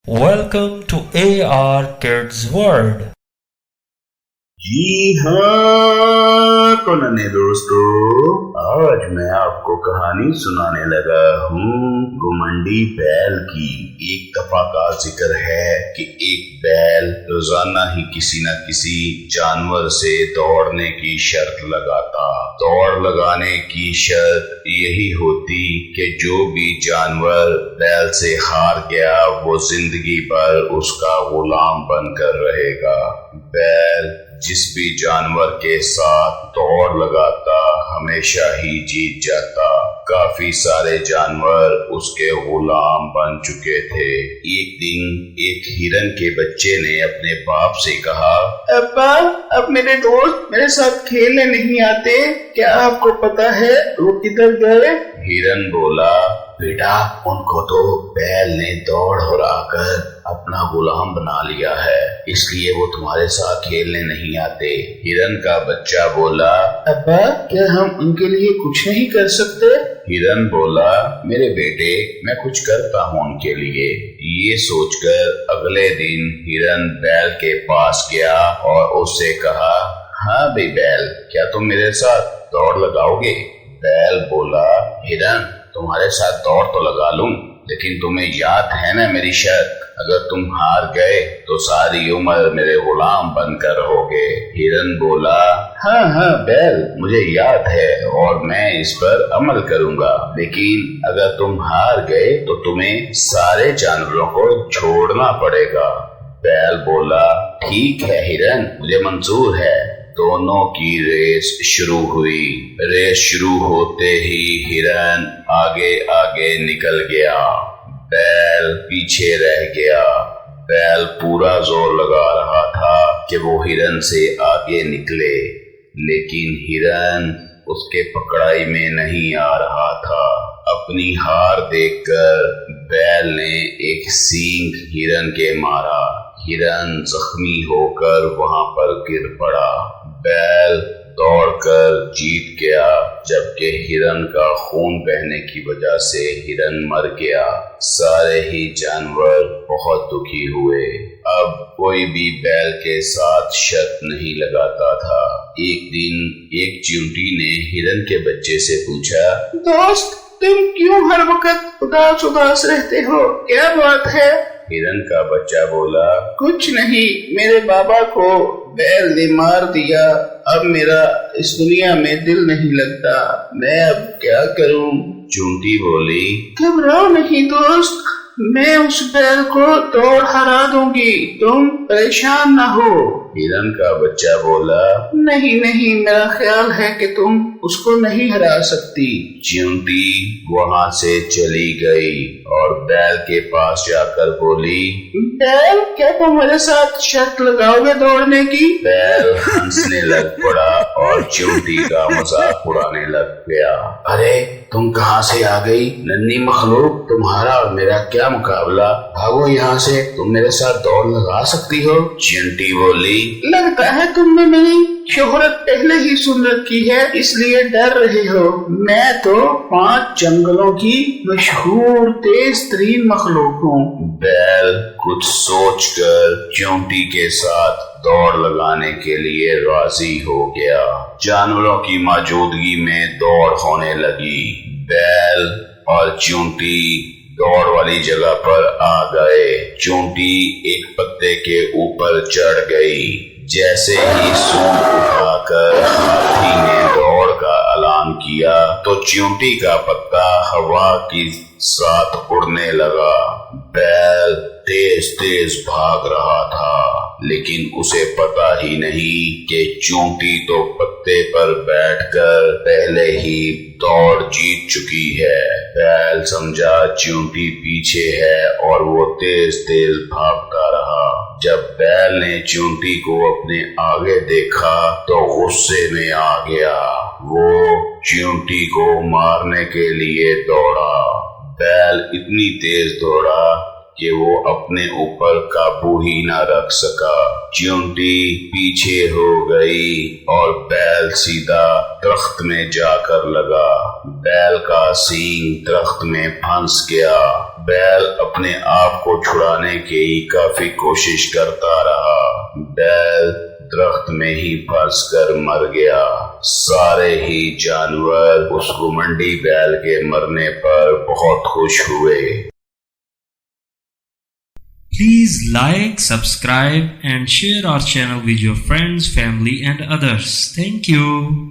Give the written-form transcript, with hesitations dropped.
Welcome to AR Kids World. جی ہاں تو ننے دوستو، آج میں آپ کو کہانی سنانے لگا ہوں گھمنڈی بیل کی۔ ایک دفعہ کا ذکر ہے کہ ایک بیل روزانہ ہی کسی نہ کسی جانور سے دوڑنے کی شرط لگاتا۔ دوڑ لگانے کی شرط یہی ہوتی کہ جو بھی جانور بیل سے ہار گیا وہ زندگی بھر اس کا غلام بن کر رہے گا۔ بیل جس بھی جانور کے ساتھ دوڑ لگاتا ہمیشہ ہی جیت جاتا۔ کافی سارے جانور اس کے غلام بن چکے تھے۔ ایک دن ایک ہرن کے بچے نے اپنے باپ سے کہا، ابا اب میرے دوست میرے ساتھ کھیلنے نہیں آتے، کیا آپ کو پتا ہے وہ کدھر گئے؟ ہرن بولا، بیٹا ان کو تو بیل نے دوڑ ہرا کر اپنا غلام بنا لیا ہے، اس لیے وہ تمہارے ساتھ کھیلنے نہیں آتے۔ ہرن کا بچہ بولا، ابا کیا ہم ان کے لیے کچھ نہیں کر سکتے؟ ہرن بولا، میرے بیٹے میں کچھ کرتا ہوں ان کے لیے۔ یہ سوچ کر اگلے دن ہرن بیل کے پاس گیا اور اس سے کہا، ہاں بھائی بیل، کیا تم میرے ساتھ دوڑ لگاؤ گے؟ بیل بولا، ہرن تمہارے ساتھ دوڑ تو لگا لوں، لیکن تمہیں یاد ہے نا میری شرط، اگر تم ہار گئے تو ساری عمر میرے غلام بن کر رہو گے۔ ہرن بولا، ہاں ہاں بیل مجھے یاد ہے اور میں اس پر عمل کروں گا، لیکن اگر تم ہار گئے تو تمہیں سارے جانوروں کو چھوڑنا پڑے گا۔ بیل بولا، ٹھیک ہے ہرن، مجھے منظور ہے۔ دونوں کی ریس شروع ہوئی۔ ریس شروع ہوتے ہی ہرن آگے آگے نکل گیا، بیل پیچھے رہ گیا۔ بیل پورا زور لگا رہا تھا کہ وہ ہرن سے آگے نکلے، لیکن ہرن اس کے پکڑائی میں نہیں آ رہا تھا۔ اپنی ہار دیکھ کر بیل نے ایک سینگ ہرن کے مارا۔ ہرن زخمی ہو کر وہاں پر گر پڑا۔ بیل دوڑ کر جیت گیا، جبکہ ہرن کا خون بہنے کی وجہ سے ہرن مر گیا۔ سارے ہی جانور بہت دکھی ہوئے۔ اب کوئی بھی بیل کے ساتھ شرط نہیں لگاتا تھا۔ ایک دن ایک چیونٹی نے ہرن کے بچے سے پوچھا، دوست تم کیوں ہر وقت اداس اداس رہتے ہو، کیا بات ہے؟ ہرن کا بچہ بولا، کچھ نہیں، میرے بابا کو بیل نے مار دیا، اب میرا اس دنیا میں دل نہیں لگتا، میں اب کیا کروں؟ چونٹی بولی، گھبراؤ نہیں دوست، میں اس بیل کو دوڑ ہرا دوں گی، تم پریشان نہ ہو۔ ہرن کا بچہ بولا، نہیں نہیں، میرا خیال ہے کہ تم اس کو نہیں ہرا سکتی۔ چونٹی وہاں سے چلی گئی اور بیل کے پاس جا کر بولی، بیل کیا تم میرے ساتھ شرط لگاؤ گے دوڑنے کی؟ بیل ہنسنے لگ پڑا اور چونٹی کا مذاق اڑانے لگ گیا۔ ارے تم کہاں سے آ گئی ننھی مخلوق، تمہارا اور میرا کیا مقابلہ، بھاگو یہاں سے، تم میرے ساتھ دوڑ لگا سکتی ہو؟ چونٹی بولی، لگتا ہے تم نے میری شہرت پہلے ہی سن رکھی ہے، اس لیے ڈر رہے ہو، میں تو 5 جنگلوں کی مشہور تیز ترین مخلوق ہوں۔ بیل کچھ سوچ کر چونٹی کے ساتھ دوڑ لگانے کے لیے راضی ہو گیا۔ جانوروں کی موجودگی میں دوڑ ہونے لگی۔ بیل اور چونٹی دوڑ والی جگہ پر آ گئے۔ چونٹی ایک پتے کے اوپر چڑھ گئی۔ جیسے ہی سونڈ اٹھا کر ہاتھی نے دوڑ کا اعلان کیا تو چونٹی کا پتا ہوا کی ساتھ اڑنے لگا۔ بیل تیز تیز بھاگ رہا تھا، لیکن اسے پتا ہی نہیں کہ چونٹی تو پتے پر بیٹھ کر پہلے ہی دوڑ جیت چکی ہے۔ بیل سمجھا چونٹی پیچھے ہے اور وہ تیز تیز بھاگتا رہا۔ جب بیل نے چونٹی کو اپنے آگے دیکھا تو غصے میں آ گیا۔ وہ چونٹی کو مارنے کے لیے دوڑا۔ بیل اتنی تیز دوڑا کہ وہ اپنے اوپر قابو ہی نہ رکھ سکا۔ چیونٹی پیچھے ہو گئی اور بیل سیدھا درخت میں جا کر لگا۔ بیل کا سینگ درخت میں پھنس گیا۔ بیل اپنے آپ کو چھڑانے کی کافی کوشش کرتا رہا۔ بیل درخت میں ہی پھنس کر مر گیا۔ سارے ہی جانور اس گھمنڈی بیل کے مرنے پر بہت خوش ہوئے۔ Please like, subscribe and share our channel with your friends, family and others. Thank you.